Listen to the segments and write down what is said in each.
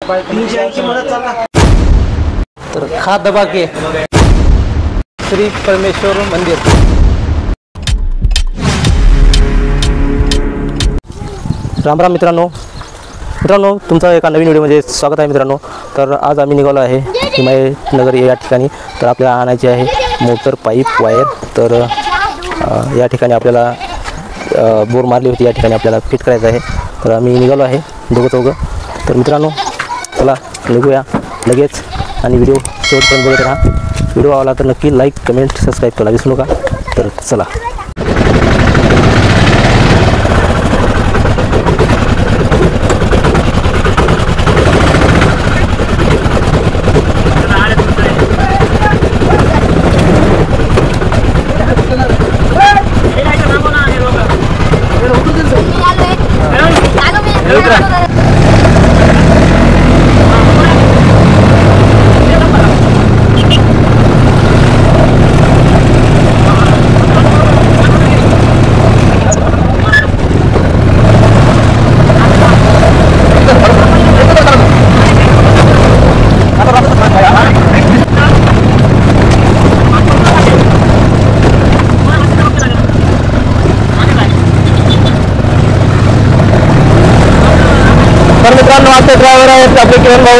तर खा दबा के श्री परमेश्वर मंदिर। राम राम मित्रांनो तुमचं एका नवीन व्हिडिओमध्ये स्वागत आहे मित्रांनो। तर आज आम्ही निघालो आहे हिमायतनगर या ठिकाणी। तर आपल्याला आणायची आहे मोटर पाईप वायर। तर या ठिकाणी आपल्याला बोर मारली होती, या ठिकाणी आपल्याला फिट करायचं आहे। तर आम्ही निघालो आहे दोघं। तर मित्रांनो चला निघूया लगेच आणि व्हिडिओ शेवटपर्यंत बघत राहा। व्हिडिओ आवडला तर नक्की लाईक कमेंट सबस्क्राईब करायला विसरू नका। तर चला मित्रांनो आमचे ड्रायव्हर आहेत आपले किरण भाऊ।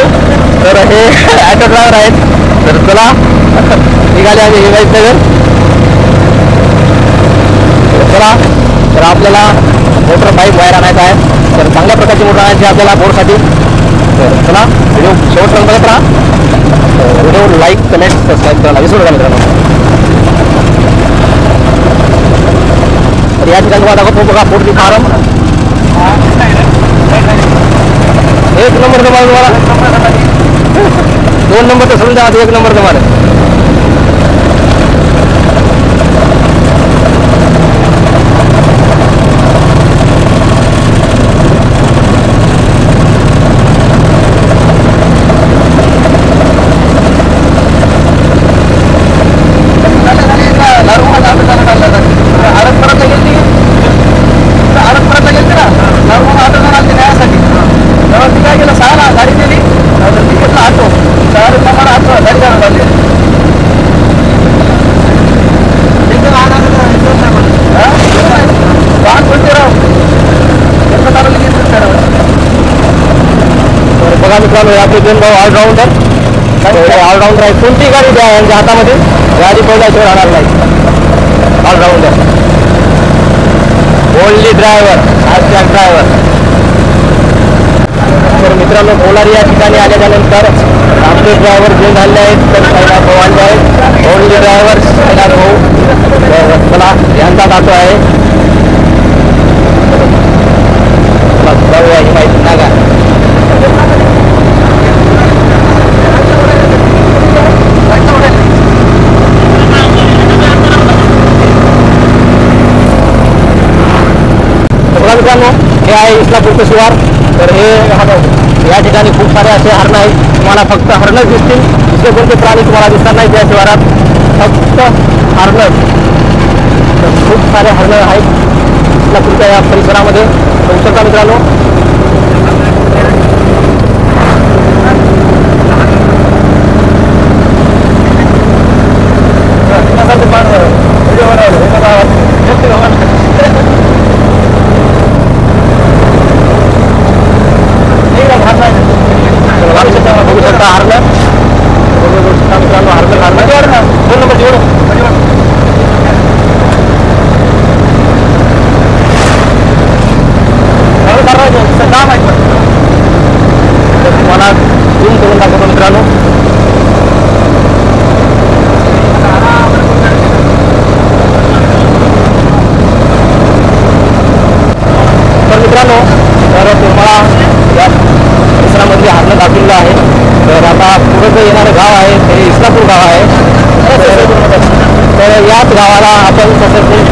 तर हे ऑटो ड्रायव्हर आहेत। तर चला निघाले आम्ही हिमायतनगर। चला तर आपल्याला मोटर पाईप वायर आणायचा आहे। तर चांगल्या प्रकारची मोटर आणायची आपल्याला बोरसाठी। तर चला व्हिडिओ शेवटपर्यंत बघत राहा। व्हिडिओ लाईक कमेंट सबस्क्राईब करायला विसरू नका मित्रांनो। तर या ठिकाणी तुम्हाला दाखवतो बघा पोल्ट्री फार्म। एक नंबर तुम्हाला 2 नंबर तर समजा 1 नंबर तुम्हाला। मित्रांनो आपले दोन भाऊ ऑलराऊंडर आहे। कोणती गाडी द्या यांच्या हातामध्ये गाडी पहिल्याशिवाय राहणार नाही। All rounder only driver driver. तर मित्रांनो कोलारी या ठिकाणी आल्याच्यानंतर आमचे ड्रायव्हर जे झाले आहेत तर पहिला भाऊ आणले आहेत ओनली ड्रायव्हर पहिला भाऊ। चला यांचा जातो आहे जाऊया हिमायतनगर। मित्रांनो हे आहे इस्लापूरचं शिवार। तर हे या ठिकाणी खूप सारे असे हरण आहेत। तुम्हाला फक्त हरणच दिसतील, दुसरे कोणते प्राणी तुम्हाला दिसणार नाही त्या शिवारात, फक्त हरणच। तर खूप सारे हरण आहेत इस्लापूरच्या या परिसरामध्ये होऊ शकता मित्रांनो। बघू शकता हरण मित्रांनो, हरण 2 नंबर जेवढं तुम्हाला झूम करून दाखवतो मित्रांनो। तर मित्रांनो तर तुम्हाला या परिसरामध्ये हरण दाखवलेलं आहे। तर आता पुढे जे येणारं गाव आहे ते इस्लापूर गाव आहे। तर याच गावाला आपण ससरकुंड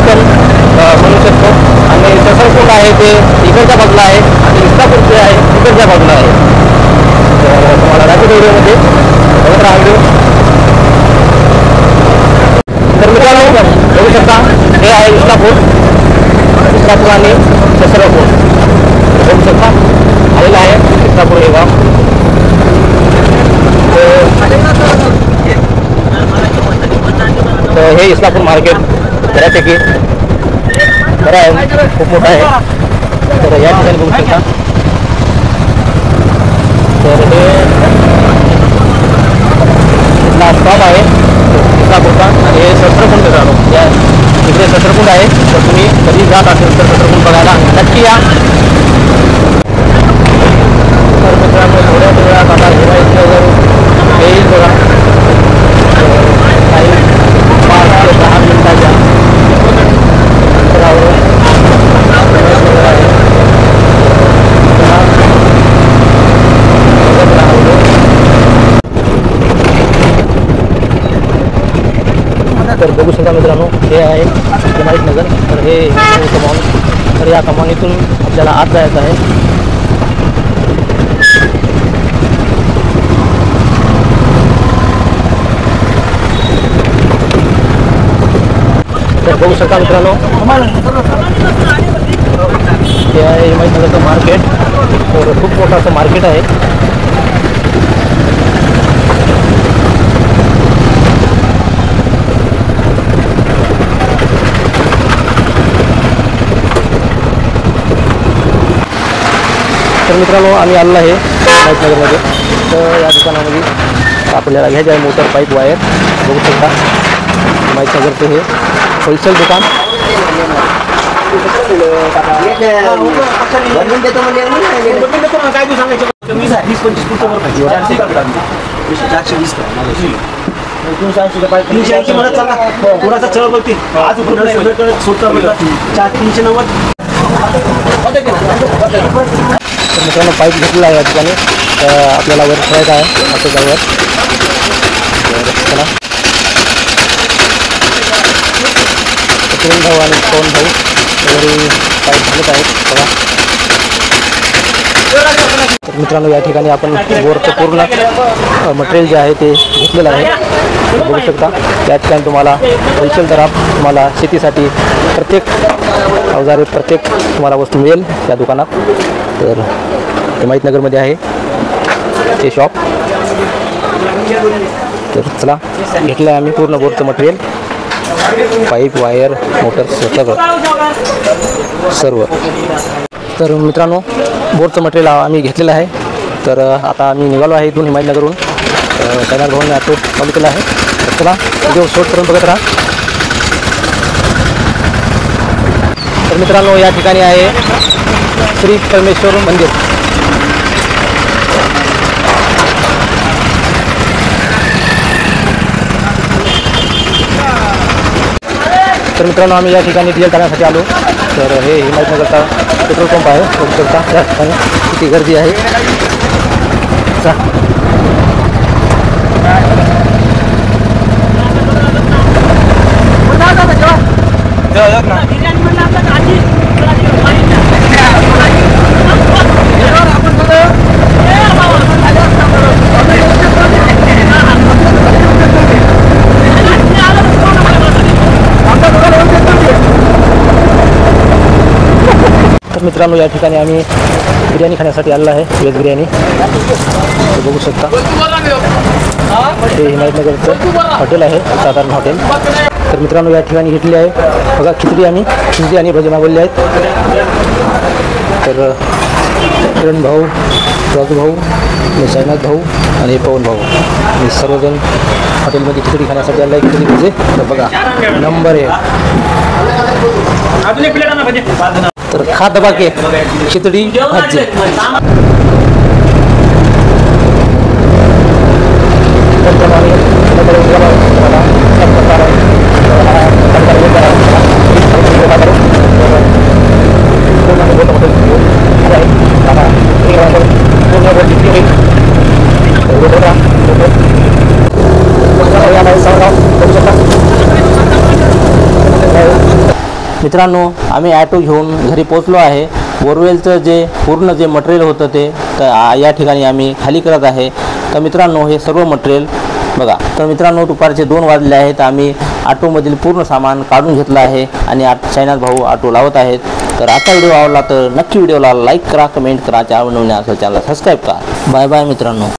म्हणू शकतो आणि ससरकुंड आहे ते इकडच्या बाजूला आहे आणि इस्लापूर जे आहे इकडच्या बाजूला आहे। तर तुम्हाला दाखवतो व्हिडिओमध्ये बघत राहा व्हिडिओ। तर मित्रांनो बघू शकता हे आहे इस्लापूर आणि ससरकुंड बघू शकता आलेलं आहे इस्लापूर हे गाव। हे इस्लामपूर मार्केट बऱ्यापैकी बरं आहे, खूप मोठं आहे. तर या ठिकाणी बघू शकता. तर हे इथला स्टॉप आहे इस्लामपूरचा आणि हे शस्त्रकुंड मित्रांनो. या इकडे शस्त्रकुंड आहे. तर तुम्ही कधी जात असेल तर शस्त्रकुंड बघायला नक्की या. तर मित्रांनो थोड्या वेळात आता हिवाळीचं येईल बघा. काही 5 ते 10 मिनिटाच्या अंतरावर तर बघू शकता मित्रांनो, हे आहे हिमायतनगर. तर हे कमान. तर या कमानीतून आपल्याला आत जायचं आहे. तर बघू शकता मित्रांनो, हे आहे हिमायतनगरचं मार्केट. तर खूप मोठं असं मार्केट आहे. तर मित्रांनो आम्ही आलेलो आहे हिमायतनगरमध्ये. तर या दुकानामध्ये आपल्याला घ्यायचं आहे मोटर पाईप वायर. बघू शकता हिमायतनगरचं हे होलसेल दुकान. कोणाचा चळ बघते आज तर मित्रांनो पाईप घेतलेला आहे या ठिकाणी. तर आपल्याला वर ठेवायचा आहे ऑटोच्या वर. चला किरण भाऊ आणि पवन भाऊ वगैरे पाईप घालत आहेत बघा. तर मित्रांनो या ठिकाणी आपण बोरचं पूर्ण मटेरियल जे आहे ते घेतलेलं आहे. बघू शकता या ठिकाणी तुम्हाला होलसेल दरात तुम्हाला शेतीसाठी प्रत्येक अवजारे प्रत्येक तुम्हाला वस्तू मिळेल या दुकानात. तर हिमायतनगरमध्ये आहे ते शॉप. तर चला घेतलं आहे आम्ही पूर्ण बोरचं मटेरियल, पाईप वायर मोटर सर्व. तर मित्रांनो बोरचं मटेरियल आम्ही घेतलेलं आहे. तर आता आम्ही निघालो आहे इथून हिमायतनगरहून. कैलास भाऊंनी ऑटो चालू केला आहे. तर चला व्हिडिओ शॉर्ट करून बघत राहा. तर मित्रांनो या ठिकाणी आहे श्री परमेश्वर मंदिर. तर मित्रांनो आम्ही या ठिकाणी डिझेल टाकण्यासाठी आलो. तर हे हिमायतनगरचा पेट्रोल पंप आहे. बघू शकता या ठिकाणी किती गर्दी आहे. तर मित्रांनो या ठिकाणी आम्ही बिर्याणी खाण्यासाठी आलेलो आहे, व्हेज बिर्याणी. बघू शकता हे हिमायतनगरचं हॉटेल आहे, साधारण हॉटेल. तर मित्रांनो या ठिकाणी घेतली आहे बघा खिचडी आणि भजी मागवलेली आहेत. तर किरण भाऊ, राजू भाऊ, साईनाथ भाऊ आणि पवन भाऊ आणि सर्वजण हॉटेलमध्ये खिचडी खाण्यासाठी आले आहे. खिचडी म्हणजे तर बघा नंबर आहे. तर खा दबा के खिचडी भाजी. मित्रांनो आम्ही ॲटो घेऊन घरी पोचलो आहे. बोरवेलचं जे पूर्ण जे मटेरियल होतं ते या ठिकाणी आम्ही खाली करत आहे. तर मित्रांनो हे सर्व मटेरियल बघा. तर मित्रांनो दुपारचे 2 वाजले आहेत. आम्ही ऑटोमधील पूर्ण सामान काढून घेतलं आहे आणि साईनाथ भाऊ ऑटो लावत आहेत. तर आता व्हिडिओ आवडला तर नक्की व्हिडिओला लाईक करा, कमेंट करा, चॅनल सबस्क्राईब करा. बाय बाय मित्रांनो.